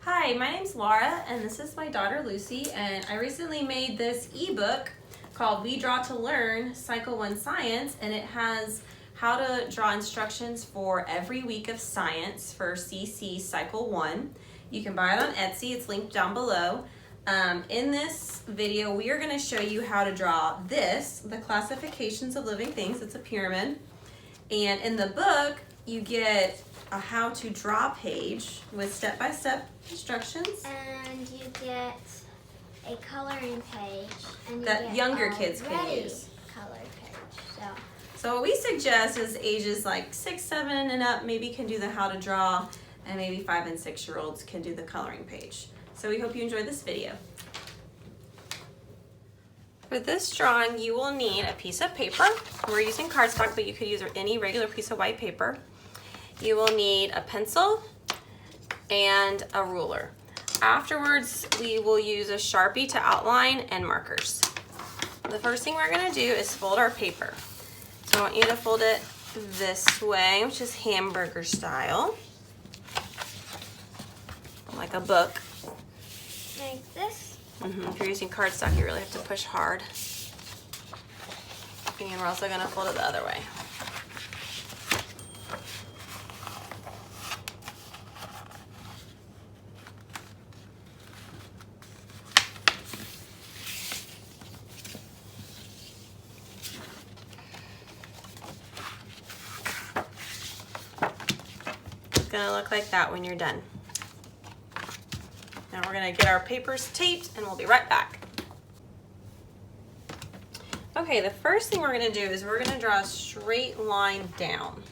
Hi, my name's Laura and this is my daughter Lucy, and I recently made this ebook called We Draw to Learn Cycle 1 Science, and it has how to draw instructions for every week of science for CC Cycle 1. You can buy it on Etsy, it's linked down below. In this video we are going to show you how to draw this, the classifications of living things. It's a pyramid, and in the book you get a how to draw page with step-by-step instructions. And you get a coloring page. And you that get younger kids can use. Color page. So what we suggest is ages like 6, 7 and up maybe can do the how to draw, and maybe 5 and 6-year-olds can do the coloring page. So we hope you enjoyed this video. For this drawing you will need a piece of paper. We're using cardstock, but you could use any regular piece of white paper. You will need a pencil and a ruler. Afterwards, we will use a Sharpie to outline and markers. The first thing we're gonna do is fold our paper. So I want you to fold it this way, which is hamburger style, like a book. Like this? If you're using cardstock, you really have to push hard. And we're also gonna fold it the other way. It's gonna look like that when you're done. Now we're gonna get our papers taped and we'll be right back. Okay, the first thing we're gonna do is we're gonna draw a straight line down.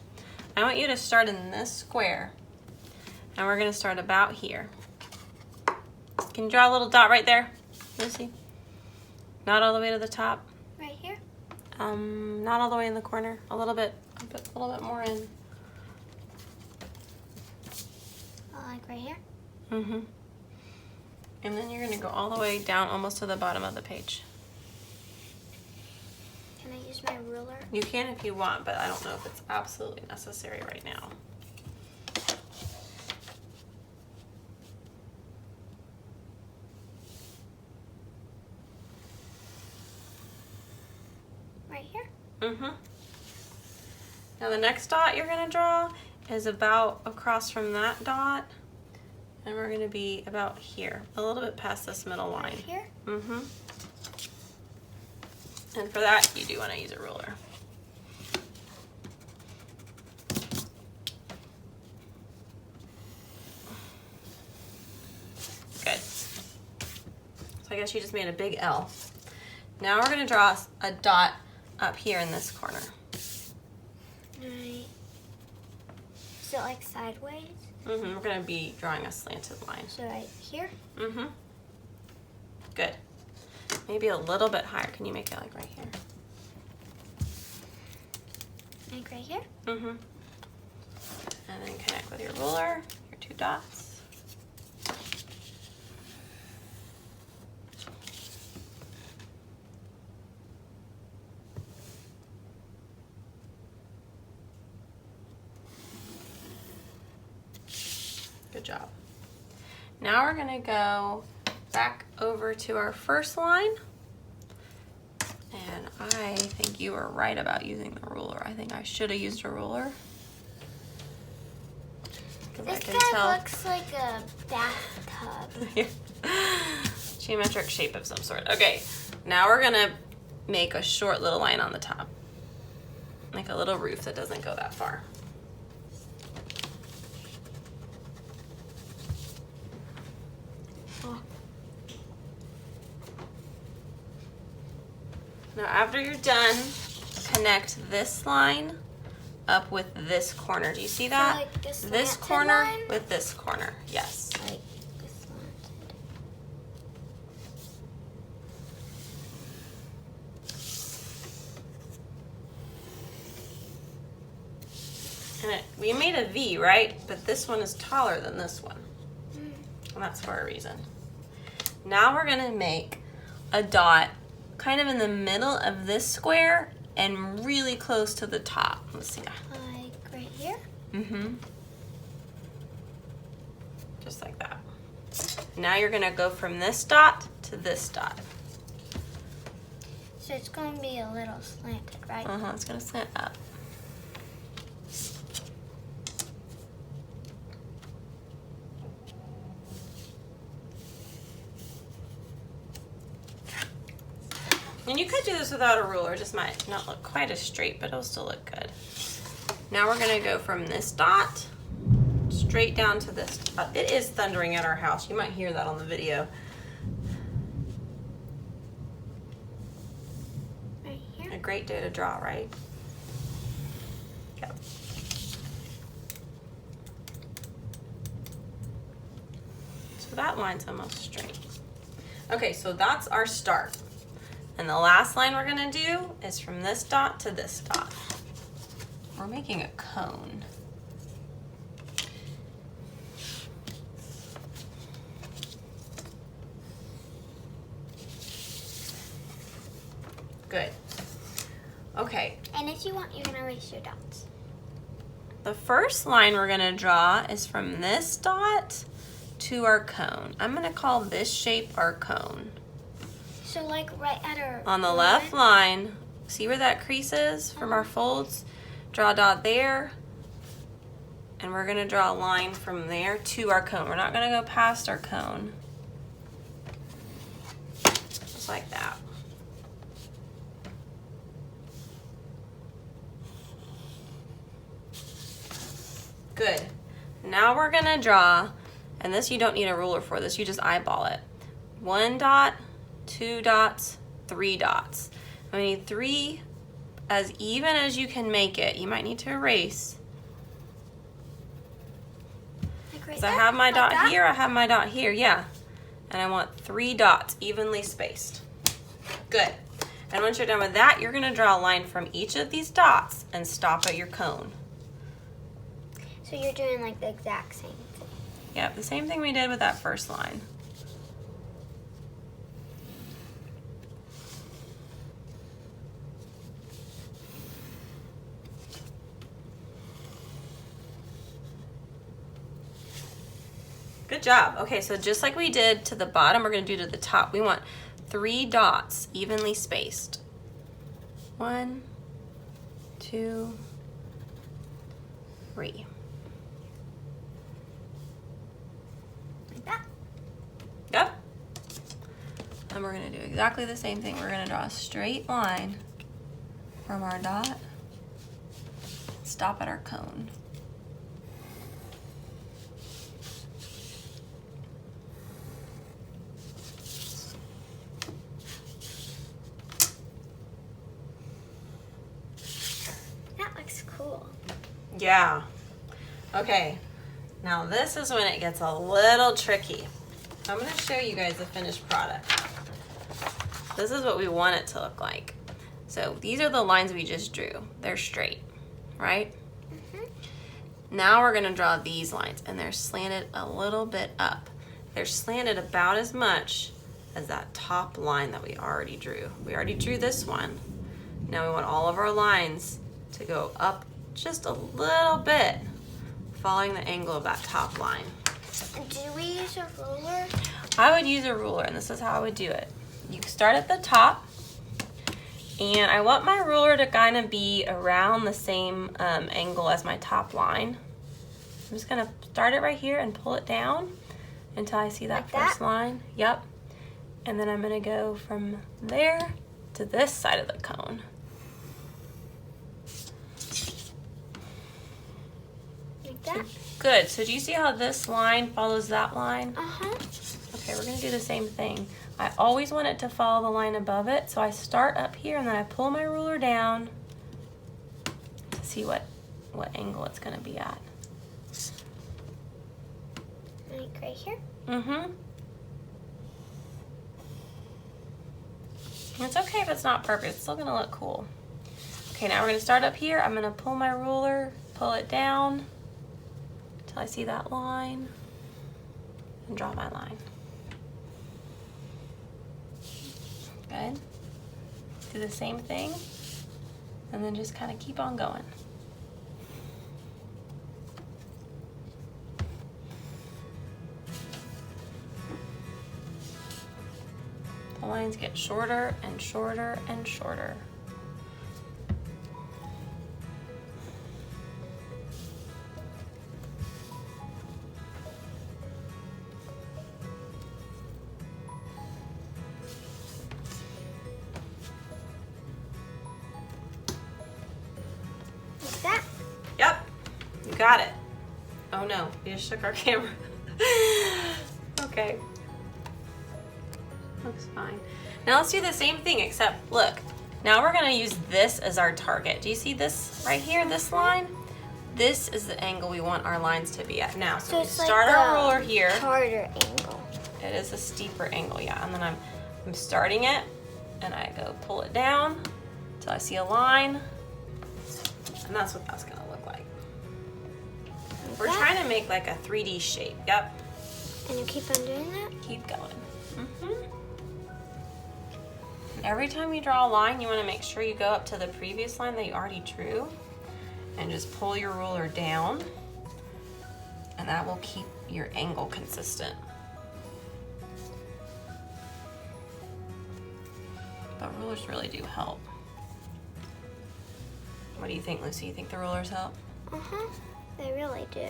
I want you to start in this square, and we're gonna start about here. Can you draw a little dot right there, Lucy? Not all the way to the top. Right here? Not all the way in the corner. A little bit more in. Like right here? And then you're gonna go all the way down almost to the bottom of the page. Can I use my ruler? You can if you want, but I don't know if it's absolutely necessary right now. Right here? Now the next dot you're gonna draw is about across from that dot, and we're gonna be about here, a little bit past this middle line. Right here? And for that, you do want to use a ruler. Good. So I guess you just made a big L. Now we're going to draw a dot up here in this corner. Right. So like sideways? We're going to be drawing a slanted line. So right here? Good. Maybe a little bit higher. Can you make it like right here? Like right here? And then connect with your ruler, your 2 dots. Good job. Now we're gonna go back over to our first line. And I think you were right about using the ruler. I think I should have used a ruler. This kind of looks like a bathtub. Geometric shape of some sort. Okay, now we're gonna make a short little line on the top. Like a little roof that doesn't go that far. Now after you're done, connect this line up with this corner. Do you see that? So like this corner line? with this corner, yes. Like this And we made a V, right? But this one is taller than this one. And that's for a reason. Now we're gonna make a dot kind of in the middle of this square and really close to the top. Let's see. Like right here? Just like that. Now you're gonna go from this dot to this dot. So it's going to be a little slanted, right? It's gonna slant up. And you could do this without a ruler, it just might not look quite as straight, but it'll still look good. Now we're gonna go from this dot straight down to this dot. It is thundering at our house. You might hear that on the video. Right here. A great day to draw, right? Yep. So that line's almost straight. Okay, so that's our start. And the last line we're gonna do is from this dot to this dot. We're making a cone. Good. Okay. And if you want, you can erase your dots. The first line we're gonna draw is from this dot to our cone. I'm gonna call this shape our cone. So like right at our... On the left line, see where that crease is from our folds? Draw a dot there, and we're gonna draw a line from there to our cone. We're not gonna go past our cone. Just like that. Good. Now we're gonna draw, and this you don't need a ruler for this, you just eyeball it. 1 dot, 2 dots, 3 dots. I need 3 as even as you can make it. You might need to erase. Like right So I there? have my Like dot that? here, I have my dot here, yeah. And I want 3 dots evenly spaced. Good. And once you're done with that, you're gonna draw a line from each of these dots and stop at your cone. So you're doing like the exact same thing. Yep, the same thing we did with that first line. Good job. Okay, so just like we did to the bottom, we're gonna do to the top. We want 3 dots evenly spaced. 1, 2, 3. Like that. Yep. And we're gonna do exactly the same thing. We're gonna draw a straight line from our dot, stop at our cone. That looks cool. Yeah. Okay. Now this is when it gets a little tricky. I'm gonna show you guys the finished product. This is what we want it to look like. So these are the lines we just drew. They're straight, right? Now we're gonna draw these lines, and they're slanted a little bit up. They're slanted about as much as that top line that we already drew. We already drew this one. Now we want all of our lines to go up just a little bit, following the angle of that top line. Do we use a ruler? I would use a ruler, and this is how I would do it. You start at the top, and I want my ruler to kind of be around the same angle as my top line. I'm just gonna start it right here and pull it down until I see that Like that? first line. Yep. And then I'm gonna go from there to this side of the cone. Like that? Good. So do you see how this line follows that line? Uh-huh. Okay, we're gonna do the same thing. I always want it to follow the line above it, so I start up here and then I pull my ruler down to see what angle it's gonna be at. Like right here? Mm-hmm. It's okay if it's not perfect, it's still gonna look cool. Okay, now we're gonna start up here. I'm gonna pull my ruler, pull it down until I see that line, and draw my line. Good. Do the same thing, and then just kind of keep on going. outlines get shorter and shorter and shorter. Like that? Yep, you got it. Oh no, we just shook our camera. Okay. Looks fine. Now let's do the same thing, except look, now we're gonna use this as our target. Do you see this right here, this line? This is the angle we want our lines to be at. Now, so we it's start like our the ruler here. Harder angle. It is a steeper angle, yeah. And then I'm starting it, and I go pull it down till I see a line, and that's what that's gonna look like. We're trying to make like a 3D shape. Yep. And you keep on doing that? Keep going. Every time you draw a line, you want to make sure you go up to the previous line that you already drew and just pull your ruler down, and that will keep your angle consistent. But rulers really do help. What do you think, Lucy? You think the rulers help? They really do.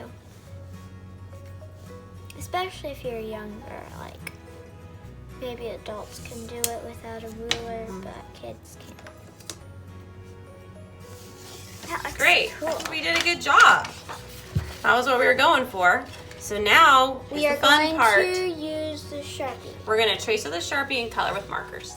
Especially if you're younger, like maybe adults can do it without a ruler, but kids can't. That looks Great. cool. I think we did a good job. That was what we were going for. So now is We the are fun going part. to use the Sharpie. We're going to trace with a Sharpie and color with markers.